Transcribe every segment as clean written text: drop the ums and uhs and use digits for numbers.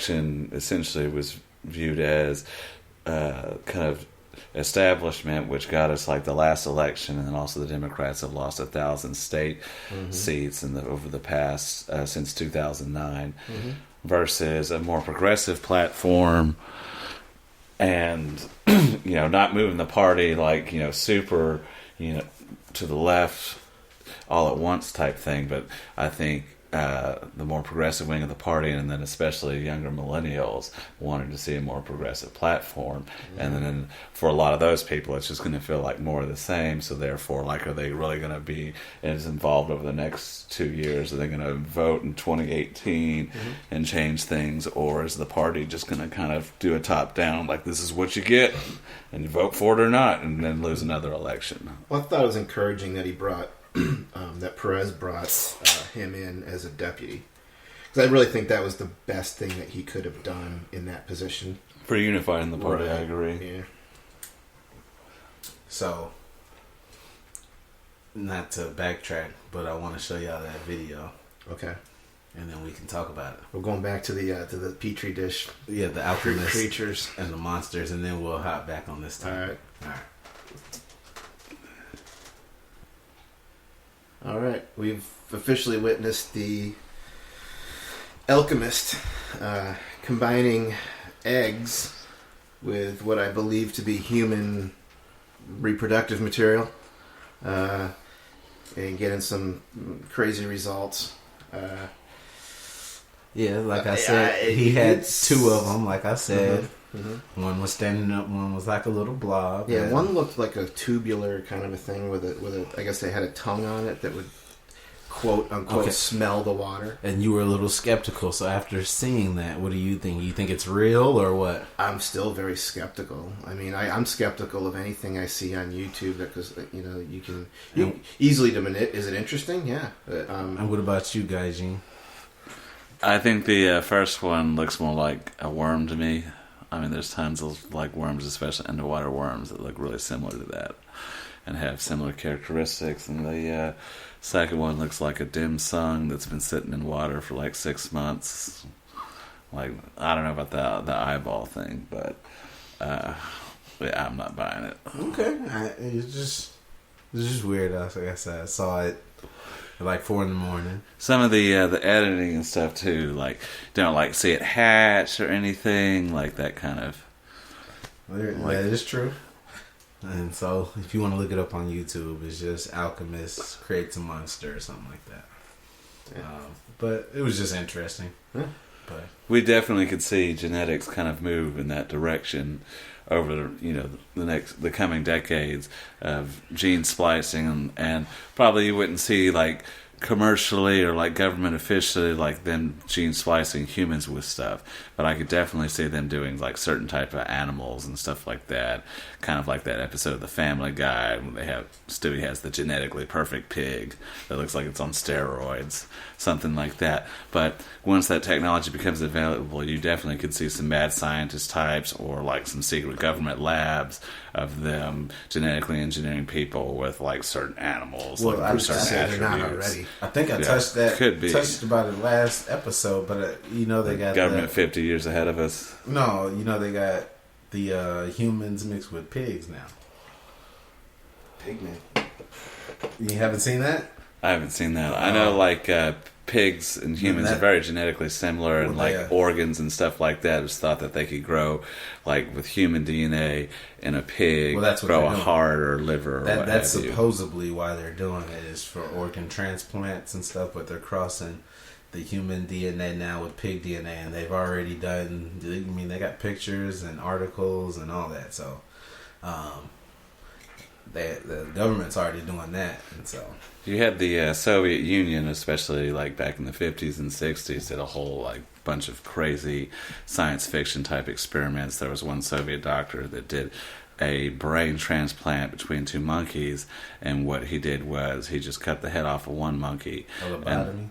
election essentially was viewed as kind of establishment, which got us like the last election, and then also the Democrats have lost 1,000 state seats over the past since 2009, versus a more progressive platform, and not moving the party like super to the left all at once type thing. But I think the more progressive wing of the party, and then especially younger millennials, wanted to see a more progressive platform. And then for a lot of those people, it's just going to feel like more of the same. So therefore, like, are they really going to be as involved over the next 2 years? Are they going to vote in 2018 and change things? Or is the party just going to kind of do a top-down, like, this is what you get, and you vote for it or not, and then lose another election? Well, I thought it was encouraging that he brought that Perez brought him in as a deputy, because I really think that was the best thing that he could have done in that position For unifying the party, Right. I agree. Yeah. So, not to backtrack, but I want to show y'all that video, Okay. and then we can talk about it. We're going back to the petri dish. Yeah, the alchemists Creatures. and the monsters, and then we'll hop back on this All time. right. All right. All right. We've officially witnessed the alchemist combining eggs with what I believe to be human reproductive material, and getting some crazy results. Yeah, like I said, he had two of them. Like I said, one was standing up, one was like a little blob. Yeah, one looked like a tubular kind of a thing with a. I guess they had a tongue on it that would, quote unquote, smell the water. And you were a little skeptical. So after seeing that, what do you think? You think it's real or what? I'm still very skeptical. I mean, I'm skeptical of anything I see on YouTube because you can easily manipulate. Is it interesting? Yeah. But, And what about you guys, Gene? I think the first one looks more like a worm to me. I mean, there's tons of like worms, especially underwater worms, that look really similar to that and have similar characteristics. And the second one looks like a dim sum that's been sitting in water for like 6 months. Like, I don't know about the eyeball thing, but yeah, I'm not buying it. Okay, it's just weird. Like I said, I saw it at like 4 a.m. Some of the editing and stuff too, like don't like see it hatch or anything like that kind of. That is true. And so, if you want to look it up on YouTube, it's just Alchemist Creates a Monster or something like that. Yeah. But it was just interesting. Yeah. But We definitely could see genetics kind of move in that direction over the coming decades of gene splicing, and probably you wouldn't see like commercially or like government officially like them gene splicing humans with stuff, but I could definitely see them doing like certain type of animals and stuff like that, kind of like that episode of The Family Guy when Stewie has the genetically perfect pig that looks like it's on steroids, something like that. But once that technology becomes available, you definitely could see some mad scientist types or like some secret government labs of them genetically engineering people with like certain animals. Well, like I was certain just saying they're not attributes. already. I think I touched about it last episode, but they got government 50 years ahead of us. No, they got the humans mixed with pigs now. Pigman. You haven't seen that? I haven't seen that. I know like pigs and humans are very genetically similar, and like organs and stuff like that. It's thought that they could grow like with human DNA in a pig, grow a heart or liver or what have you. That's supposedly why they're doing it, is for organ transplants and stuff, but they're crossing the human DNA now with pig DNA, and they've already done, they got pictures and articles and all that, so the government's already doing that, and so... You had the Soviet Union, especially like back in the 50s and 60s, did a whole like bunch of crazy science fiction type experiments. There was one Soviet doctor that did a brain transplant between two monkeys, and what he did was he just cut the head off of one monkey. A lobotomy?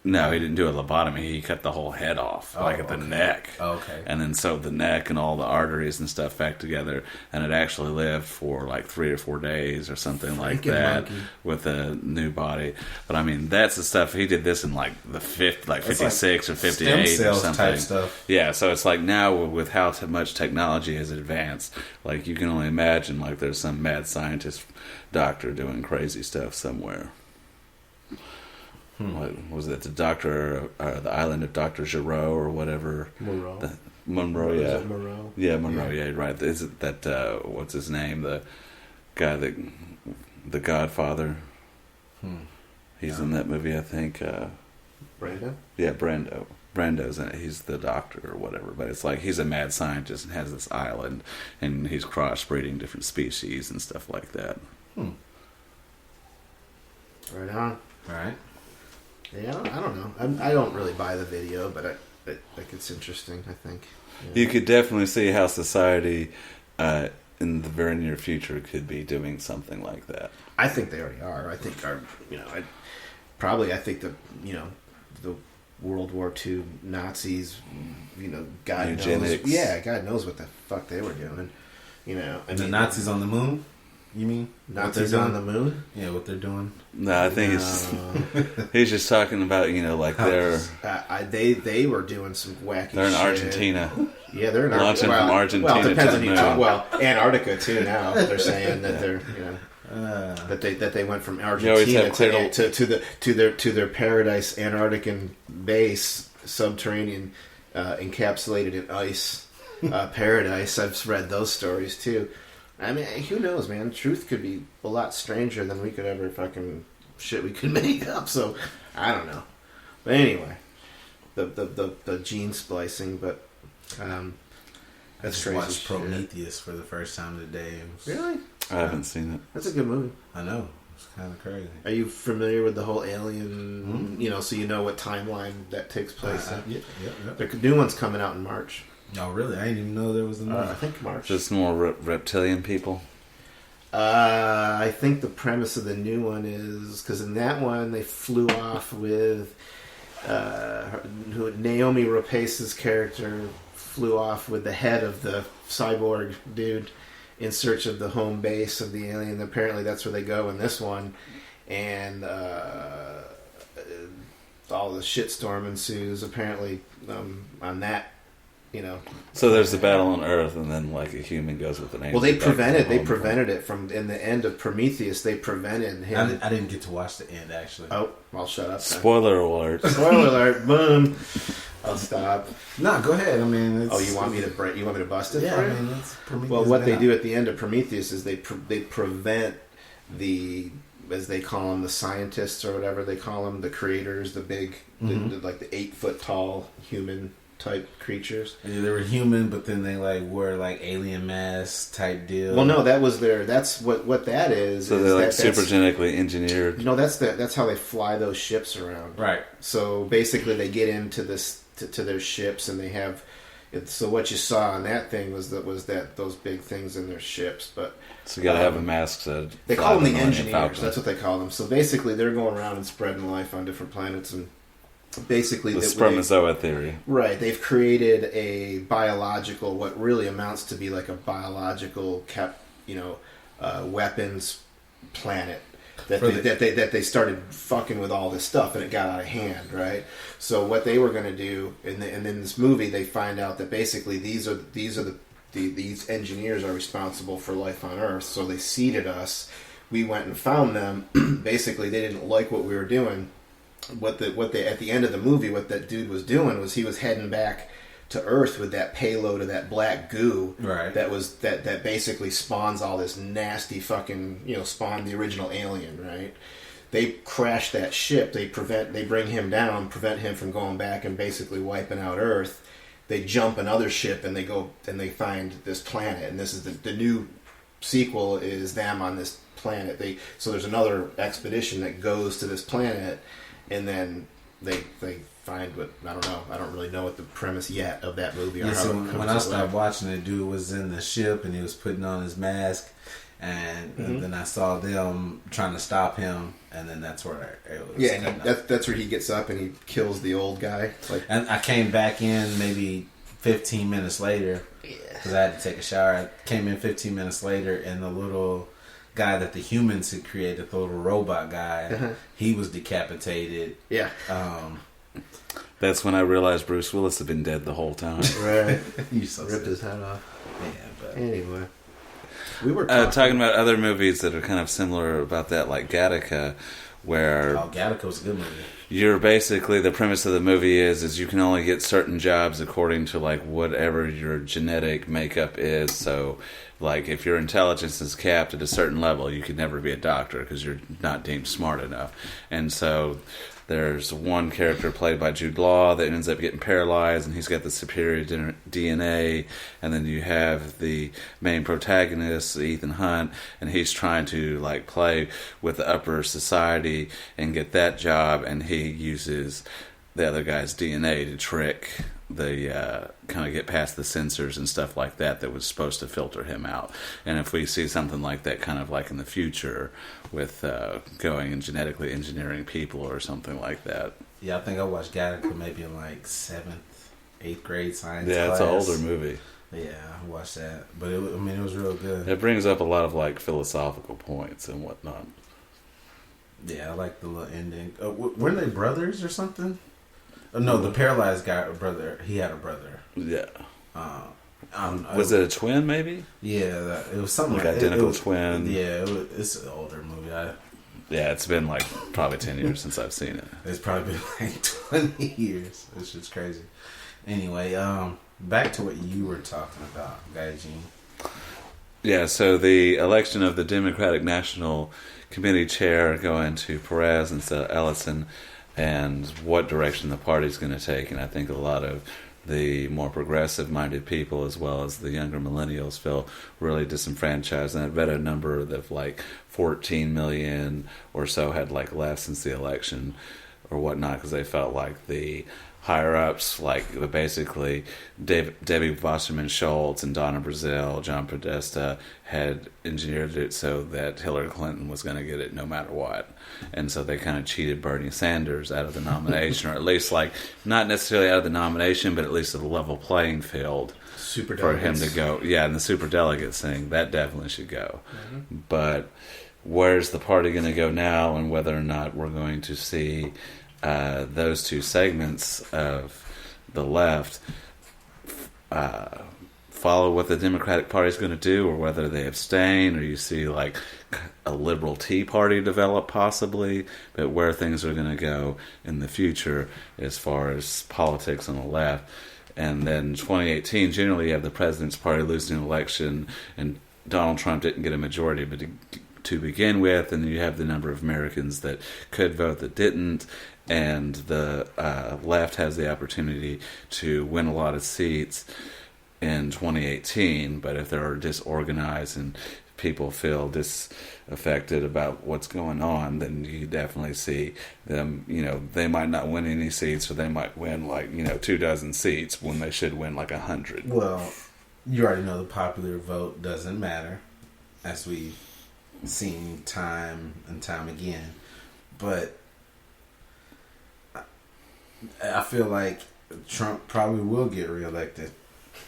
No, he didn't do a lobotomy. He cut the whole head off, at the neck. Oh, okay. And then sewed the neck and all the arteries and stuff back together. And it actually lived for like 3 or 4 days or something like that with a new body. But I mean, that's the stuff. He did this in like the 56 or 58 stem cells or something. type stuff. Yeah, so it's like now with how much technology has advanced, like you can only imagine like there's some mad scientist doctor doing crazy stuff somewhere. What was it? The island of Dr. Giraud or whatever. Monroe, yeah. Monroe. Yeah, Monroe, yeah, right. Is it that, what's his name? The guy the Godfather. He's in that movie, I think. Brando? Yeah, Brando. Brando's in it. He's the doctor or whatever. But it's like he's a mad scientist and has this island and he's crossbreeding different species and stuff like that. Right on. All right. Yeah, I don't know. I don't really buy the video, but I think it's interesting, I think. Yeah. You could definitely see how society in the very near future could be doing something like that. I think they already are. I think I think the World War II Nazis, God Eugenics. knows. Yeah, God knows what the fuck they were doing. The Nazis on the moon? You mean Nazis on the moon? Yeah, what they're doing. No, I think it's he's just talking about they were doing some wacky. They're in shit. Argentina. Yeah, they're in Launching from Argentina. Well, it depends on to who the you talk. moon. Well, Antarctica too. Now they're saying that they're that they went from Argentina to their paradise Antarctican base, subterranean, encapsulated in ice paradise. I've read those stories too. I mean, who knows, man? Truth could be a lot stranger than we could ever fucking shit we could make up. So I don't know. But anyway, the gene splicing, but that's crazy. I watched Prometheus for the first time today. Really? I haven't seen it. That's a good movie. I know. It's kind of crazy. Are you familiar with the whole alien? So you know what timeline that takes place in? Yeah. The new one's coming out in March. Oh, really? I didn't even know there was a movie. I think March. Just more reptilian people. I think the premise of the new one is because in that one they flew off with Naomi Rapace's character flew off with the head of the cyborg dude in search of the home base of the alien. Apparently that's where they go in this one, and all the shitstorm ensues apparently on that. So there's the battle on Earth, and then like a human goes with an alien. Well, they prevented it from in the end of Prometheus. They prevented him. I didn't get to watch the end actually. Oh, I'll shut up. Spoiler alert! Spoiler alert! Boom. I'll stop. No, go ahead. I mean, you want me to bust it? Yeah, for I you? mean, that's Prometheus. Well, what they do at the end of Prometheus is they prevent the, as they call them, the scientists or whatever they call them, the creators, the big, like the 8-foot tall human type creatures. Yeah, they were human, but then they wore alien masks type deal. Well, no, that was that's what that is. So they're super genetically engineered. That's how they fly those ships around. Right. So basically, they get into this to their ships, and they have. So what you saw on that thing was those big things in their ships, but so you got to have a mask. They call them the engineers. That's what they call them. So basically, they're going around and spreading life on different planets and. Basically, the spermatozoa theory. Right. They've created a biological, what really amounts to be like a biological weapons planet that they started fucking with all this stuff, and it got out of hand, right? So what they were going to do, and in this movie, they find out that basically these engineers are responsible for life on Earth. So they seeded us. We went and found them. Basically, they didn't like what we were doing. What they at the end of the movie, what that dude was doing was he was heading back to Earth with that payload of that black goo, right? That basically spawns all this nasty fucking spawned the original alien, right? They crash that ship. They bring him down, prevent him from going back and basically wiping out Earth. They jump another ship and they go and they find this planet, and this is the new sequel is them on this planet. So there's another expedition that goes to this planet. And then they find what I don't know. I don't really know what the premise yet of that movie. Yeah, so when I started watching it, dude was in the ship and he was putting on his mask, and then I saw them trying to stop him, and then that's where it was. Yeah, and that's where he gets up and he kills the old guy. And I came back in maybe 15 minutes later because I had to take a shower. I came in 15 minutes later, and the little guy that the humans had created, the little robot guy, he was decapitated. Yeah. That's when I realized Bruce Willis had been dead the whole time. Right. So ripped his head off. Yeah, but anyway. We were talking about other movies that are kind of similar about that, like Gattaca, where Gattaca was a good movie. You're basically, the premise of the movie is you can only get certain jobs according to like whatever your genetic makeup is. So, like if your intelligence is capped at a certain level, you could never be a doctor because you're not deemed smart enough. And so there's one character played by Jude Law that ends up getting paralyzed, and he's got the superior DNA. And then you have the main protagonist, Ethan Hunt, and he's trying to like play with the upper society and get that job, and he uses the other guy's DNA to trick the kind of get past the sensors and stuff like that was supposed to filter him out. And if we see something like that kind of like in the future with going and genetically engineering people or something like that. Yeah, I think I watched Gattaca maybe in like 7th, 8th grade science class. It's an older movie. Yeah, I watched that. But it was real good. It brings up a lot of like philosophical points and whatnot. Yeah, I like the little ending. Weren't they brothers or something? No, the paralyzed guy, brother. He had a brother. Yeah. Was it a twin, maybe? Yeah, it was something like identical twin. Yeah, it's an older movie. Yeah, it's been like probably 10 years since I've seen it. It's probably been like 20 years. It's just crazy. Anyway, back to what you were talking about, Gaijin. Yeah, so the election of the Democratic National Committee chair going to Perez instead of Ellison, and what direction the party's going to take. And I think a lot of the more progressive-minded people, as well as the younger millennials, feel really disenfranchised. And I read a number of like 14 million or so had like left since the election or whatnot, because they felt like the higher-ups, like basically Debbie Wasserman Schultz and Donna Brazile, John Podesta, had engineered it so that Hillary Clinton was going to get it no matter what. And so they kind of cheated Bernie Sanders out of the nomination, or at least like not necessarily out of the nomination, but at least of the level playing field for him to go. Yeah, and the super delegates thing, that definitely should go. Mm-hmm. But where's the party going to go now, and whether or not we're going to see those two segments of the left follow what the Democratic Party is going to do, or whether they abstain, or you see like a liberal Tea Party develop possibly, but where things are going to go in the future as far as politics on the left. And then 2018, generally you have the President's Party losing an election, and Donald Trump didn't get a majority but to begin with, and you have the number of Americans that could vote that didn't, and the left has the opportunity to win a lot of seats in 2018, but if they're disorganized and people feel disaffected about what's going on, then you definitely see them, they might not win any seats, or they might win like, 24 seats when they should win like 100. Well, you already know the popular vote doesn't matter, as we've seen time and time again. But I feel like Trump probably will get reelected.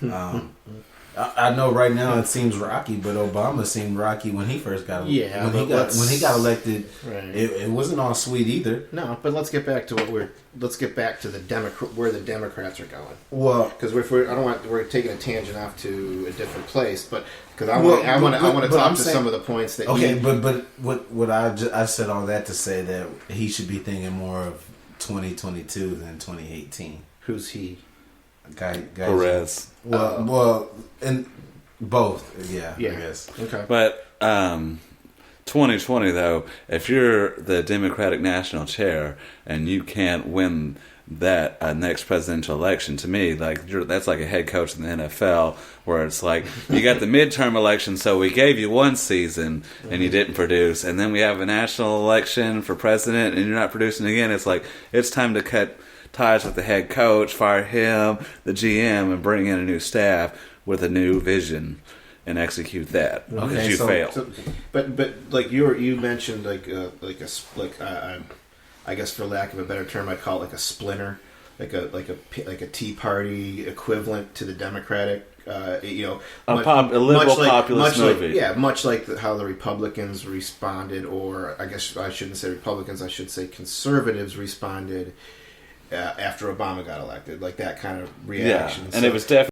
I know right now it seems rocky, but Obama seemed rocky when he first got elected. Yeah, when he got elected, right. It wasn't all sweet either. No, but let's get back to where the Democrats are going. Well, because we're taking a tangent off to a different place, but because I want to talk to some of the points that. Okay, but what I said all that to say that he should be thinking more of 2022 than 2018. Who's he? Guy Perez. Well, and both. Yeah, I guess. Okay. But 2020 though, if you're the Democratic National Chair and you can't win that next presidential election. To me, like that's like a head coach in the NFL, where it's like you got the midterm election, so we gave you one season and you didn't produce, and then we have a national election for president and you're not producing again. It's like it's time to cut ties with the head coach, fire him, the GM, and bring in a new staff with a new vision and execute that. Because you failed. But like you mentioned I guess for lack of a better term, I'd call it like a splinter, like a Tea Party equivalent to the Democratic. A liberal populist movie. Much like how the Republicans responded, or I guess I shouldn't say Republicans, I should say conservatives responded after Obama got elected, like that kind of reaction. Yeah, and it was definitely